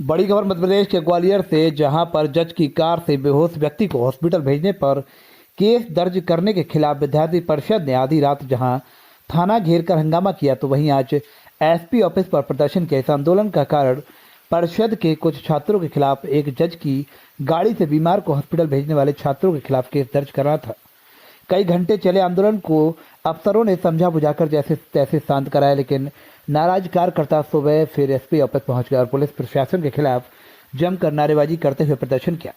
बड़ी खबर मध्य प्रदेश के ग्वालियर से, जहां पर जज की कार से बेहोश व्यक्ति को हॉस्पिटल भेजने पर केस दर्ज करने के खिलाफ विद्यार्थी परिषद ने आधी रात जहां थाना घेरकर हंगामा किया, तो वहीं आज एसपी ऑफिस पर प्रदर्शन किया। इस आंदोलन का कारण परिषद के कुछ छात्रों के खिलाफ एक जज की गाड़ी से बीमार को हॉस्पिटल भेजने वाले छात्रों के खिलाफ केस दर्ज करना था। कई घंटे चले आंदोलन को अफसरों ने समझा बुझाकर जैसे तैसे शांत कराया, लेकिन नाराज कार्यकर्ता सुबह फिर एसपी ऑफिस पहुंच गए और पुलिस प्रशासन के खिलाफ जमकर नारेबाजी करते हुए प्रदर्शन किया।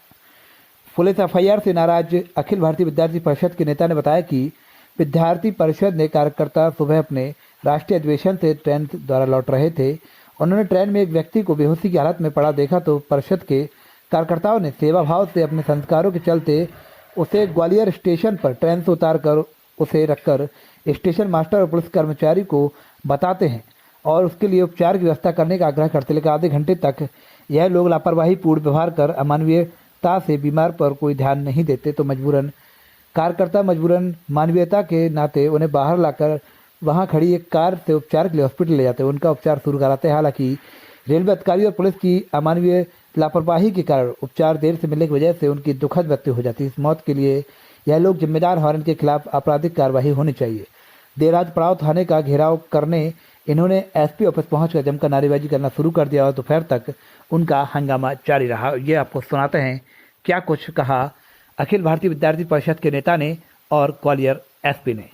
पुलिस एफआईआर से नाराज अखिल भारतीय विद्यार्थी परिषद के नेता ने बताया कि विद्यार्थी परिषद ने कार्यकर्ता सुबह अपने राष्ट्रीय अधिवेशन से ट्रेन द्वारा लौट रहे थे। उन्होंने ट्रेन में एक व्यक्ति को बेहोशी की हालत में पड़ा देखा, तो परिषद के कार्यकर्ताओं ने सेवा भाव से अपने संस्कारों के चलते उसे ग्वालियर स्टेशन पर ट्रेन से उतारकर उसे रखकर स्टेशन मास्टर और पुलिस कर्मचारी को बताते हैं और उसके लिए उपचार की व्यवस्था करने का आग्रह करते, लेकिन आधे घंटे तक यह लोग लापरवाही पूर्ण व्यवहार कर अमानवीयता से बीमार पर कोई ध्यान नहीं देते, तो कार्यकर्ता मजबूरन मानवीयता के नाते उन्हें बाहर लाकर वहां खड़ी एक कार से उपचार के लिए हॉस्पिटल ले जाते, उनका उपचार शुरू कराते हैं। हालांकि रेलवे अधिकारी और पुलिस की अमानवीय लापरवाही के कारण उपचार देर से मिलने की वजह से उनकी दुखद मृत्यु हो जाती है। इस मौत के लिए यह लोग जिम्मेदार हैं और इनके खिलाफ आपराधिक कार्रवाई होनी चाहिए। देर रात पड़ाव थाने का घेराव करने इन्होंने एसपी ऑफिस पहुंचकर जमकर नारेबाजी करना शुरू कर दिया और दोपहर तक उनका हंगामा जारी रहा। ये आपको सुनाते हैं क्या कुछ कहा अखिल भारतीय विद्यार्थी परिषद के नेता ने और ग्वालियर एसपी ने।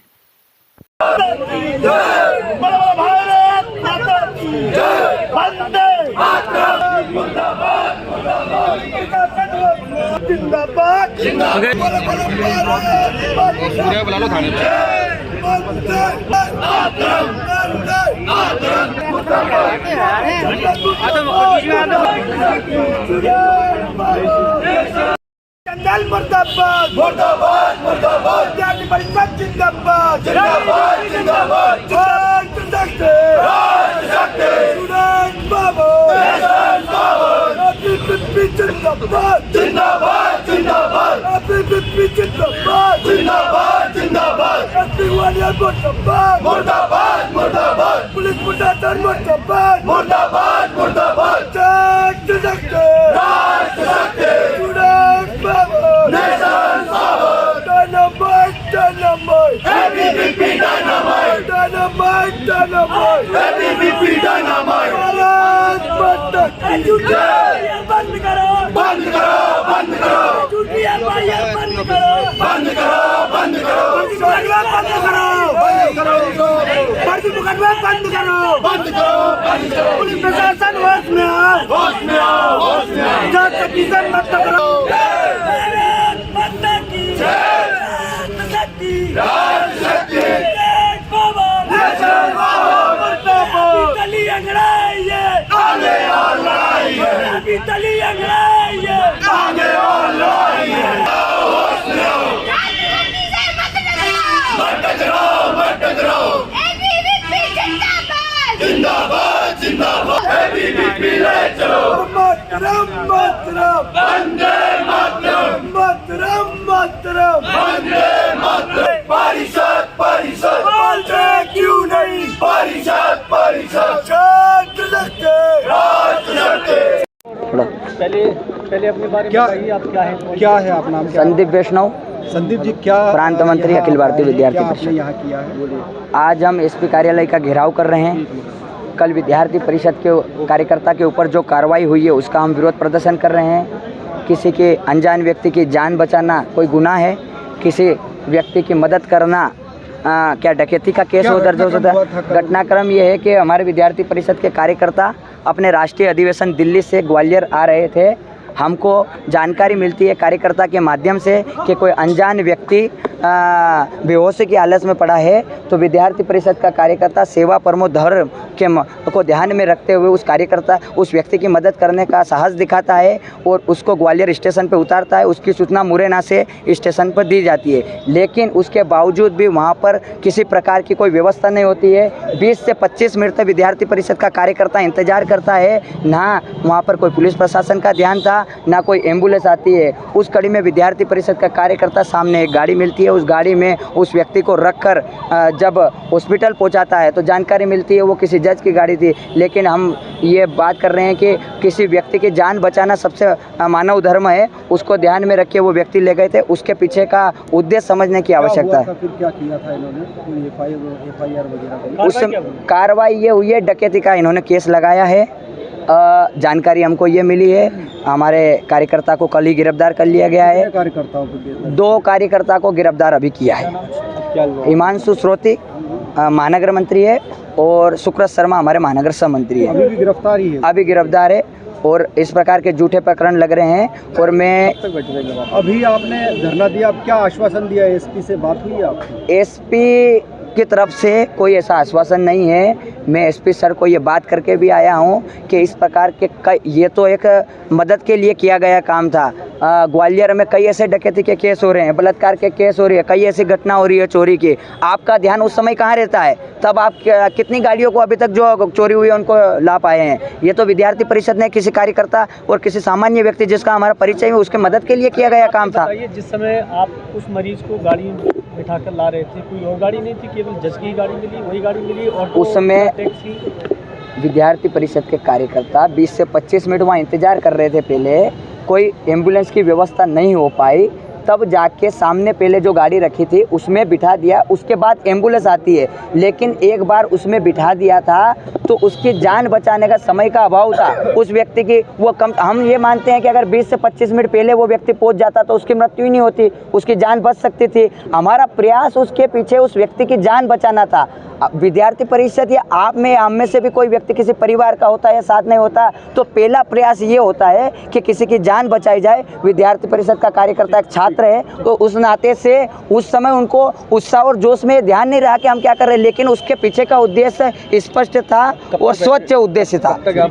बुला लो थाने मुर्दाबाद मुर्दाबाद मुर्दाबाद विद्यार्थी परिषद जिंदाबाद जिंदाबाद जिंदाबाद जिंदाबाद जिंदाबाद जिंदाबाद जिंदाबाद जिंदाबाद जिंदाबाद मुर्दाबाद मुर्दाबाद पुलिस प्रशासन मुर्दाबाद मुर्दाबाद मुर्दाबाद बंद करो बंद करो बंद करो बंद करो बंद करो बंद करो बंद करो पुलिस प्रशासन होश में आओ होश में आओ होश में आओ जांच किसान मत करो जिंदाबाद जिंदाबाद एबीवीपी लड़ाई चलो मातरम मातरम वंदे मातरम मातरम मातरम वंदे मातरम परिषद परिषद बोलते क्यों नहीं परिषद परिषद पहले अपने बारे में बताइए, आप क्या है आप नाम क्या? संदीप वैष्णव। संदीप जी, क्या प्रांत मंत्री अखिल भारतीय विद्यार्थी परिषद यहाँ किया है? आज हम एसपी कार्यालय का घेराव कर रहे हैं। कल विद्यार्थी परिषद के कार्यकर्ता के ऊपर जो कार्रवाई हुई है उसका हम विरोध प्रदर्शन कर रहे हैं। किसी के अनजान व्यक्ति की जान बचाना कोई गुनाह है? किसी व्यक्ति की मदद करना क्या डकैती का केस हो दर्ज हो सकता है? घटनाक्रम ये है कि हमारे विद्यार्थी परिषद के कार्यकर्ता अपने राष्ट्रीय अधिवेशन दिल्ली से ग्वालियर आ रहे थे। हमको जानकारी मिलती है कार्यकर्ता के माध्यम से कि कोई अनजान व्यक्ति बेहोशी की हालत में पड़ा है, तो विद्यार्थी परिषद का कार्यकर्ता सेवा परमो धर्म को ध्यान में रखते हुए उस व्यक्ति की मदद करने का साहस दिखाता है और उसको ग्वालियर स्टेशन पर उतारता है। उसकी सूचना मुरैना से स्टेशन पर दी जाती है, लेकिन उसके बावजूद भी वहाँ पर किसी प्रकार की कोई व्यवस्था नहीं होती है। 20 से 25 मिनट तक विद्यार्थी परिषद का कार्यकर्ता इंतजार करता है, ना वहाँ पर कोई पुलिस प्रशासन का ध्यान था, ना कोई एम्बुलेंस आती है। उस कड़ी में विद्यार्थी परिषद का कार्यकर्ता सामने एक गाड़ी मिलती है, उस गाड़ी में उस व्यक्ति को रखकर जब हॉस्पिटल पहुंचाता है तो जानकारी मिलती है वो किसी जज की गाड़ी थी। लेकिन हम ये बात कर रहे हैं कि किसी व्यक्ति की जान बचाना सबसे मानव धर्म है, उसको ध्यान में रख के वो व्यक्ति ले गए थे। उसके पीछे का उद्देश्य समझने की आवश्यकता है। फिर क्या किया था इन्होंने, कोई एफआईआर वगैरह? उस कार्रवाई ये हुई है, डकैती का इन्होंने केस लगाया है। जानकारी हमको ये मिली है, हमारे कार्यकर्ता को कल ही गिरफ्तार कर लिया गया है। कार्यकर्ताओं को 2 कार्यकर्ता को गिरफ्तार अभी किया है। हिमांशु श्रोती महानगर मंत्री है और सुक्रत शर्मा हमारे महानगर सह मंत्री है। अभी भी गिरफ्तार ही है? अभी गिरफ्तार है और इस प्रकार के झूठे प्रकरण लग रहे हैं। और मैं अभी आपने धरना दिया, अब क्या आश्वासन दिया? एसपी से बात हुई आपकी? एसपी की तरफ से कोई ऐसा आश्वासन नहीं है। मैं एसपी सर को ये बात करके भी आया हूँ कि इस प्रकार के ये तो एक मदद के लिए किया गया काम था। ग्वालियर में कई ऐसे डकैती के केस हो रहे हैं, बलात्कार के केस हो रही है, कई ऐसी घटना हो रही है चोरी की। आपका ध्यान उस समय कहाँ रहता है? तब आप कितनी गाड़ियों को अभी तक जो चोरी हुई है उनको ला पाए हैं? ये तो विद्यार्थी परिषद ने किसी कार्यकर्ता और किसी सामान्य व्यक्ति जिसका हमारा परिचय है उसके मदद के लिए किया गया काम था। जिस समय आप उस मरीज को गाड़ी बिठा कर ला रहे थे, कोई और गाड़ी नहीं थी, केवल जज की गाड़ी मिली, वही गाड़ी मिली? और उस समय टैक्सी विद्यार्थी परिषद के कार्यकर्ता 20 से 25 मिनट वहाँ इंतजार कर रहे थे। पहले कोई एम्बुलेंस की व्यवस्था नहीं हो पाई, तब जाके सामने पहले जो गाड़ी रखी थी उसमें बिठा दिया, उसके बाद एम्बुलेंस आती है। लेकिन एक बार उसमें बिठा दिया था तो उसकी जान बचाने का समय का अभाव था उस व्यक्ति की। वो कम, हम ये मानते हैं कि अगर 20 से 25 मिनट पहले वो व्यक्ति पहुंच जाता तो उसकी मृत्यु ही नहीं होती, उसकी जान बच सकती थी। हमारा प्रयास उसके पीछे उस व्यक्ति की जान बचाना था। विद्यार्थी परिषद या आप में हम में से भी कोई व्यक्ति किसी परिवार का होता है या साथ नहीं होता, तो पहला प्रयास ये होता है कि किसी की जान बचाई जाए। विद्यार्थी परिषद का कार्यकर्ता एक छात्र है, तो उस नाते से उस समय उनको उत्साह और जोश में ध्यान नहीं रहा कि हम क्या कर रहे हैं, लेकिन उसके पीछे का उद्देश्य स्पष्ट था और स्वच्छ उद्देश्य था। क्या ये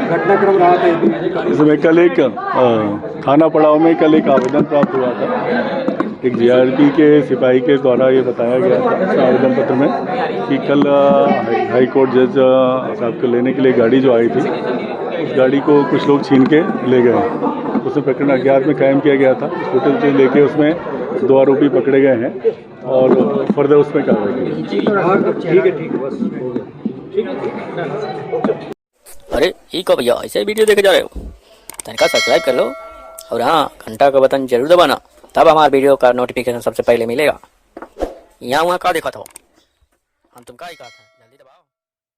घटनाक्रम रहा था? इसमें कल एक थाना पड़ाव में कल एक आवेदन प्राप्त हुआ था। एक जीआरपी के सिपाही के द्वारा ये बताया गया था इस आवेदन पत्र में कि कल हाई कोर्ट जज साहब को लेने के लिए गाड़ी जो आई थी, उस गाड़ी को कुछ लोग छीन के ले गए। उसमें प्रकरण अज्ञात में कायम किया गया था। हॉस्पिटल से लेके उसमें 2 आरोपी पकड़े गए हैं और फर्दर उसमें कार्रवाई की। ठीक है बस। अरे ये कब भैया ऐसे वीडियो देखे जा रहे हो? तनिका सब्सक्राइब कर लो और हाँ, घंटा का बटन जरूर दबाना, तब हमारे वीडियो का नोटिफिकेशन सबसे पहले मिलेगा। यहाँ वहाँ का देखा था हम, तुम का ही कहा था।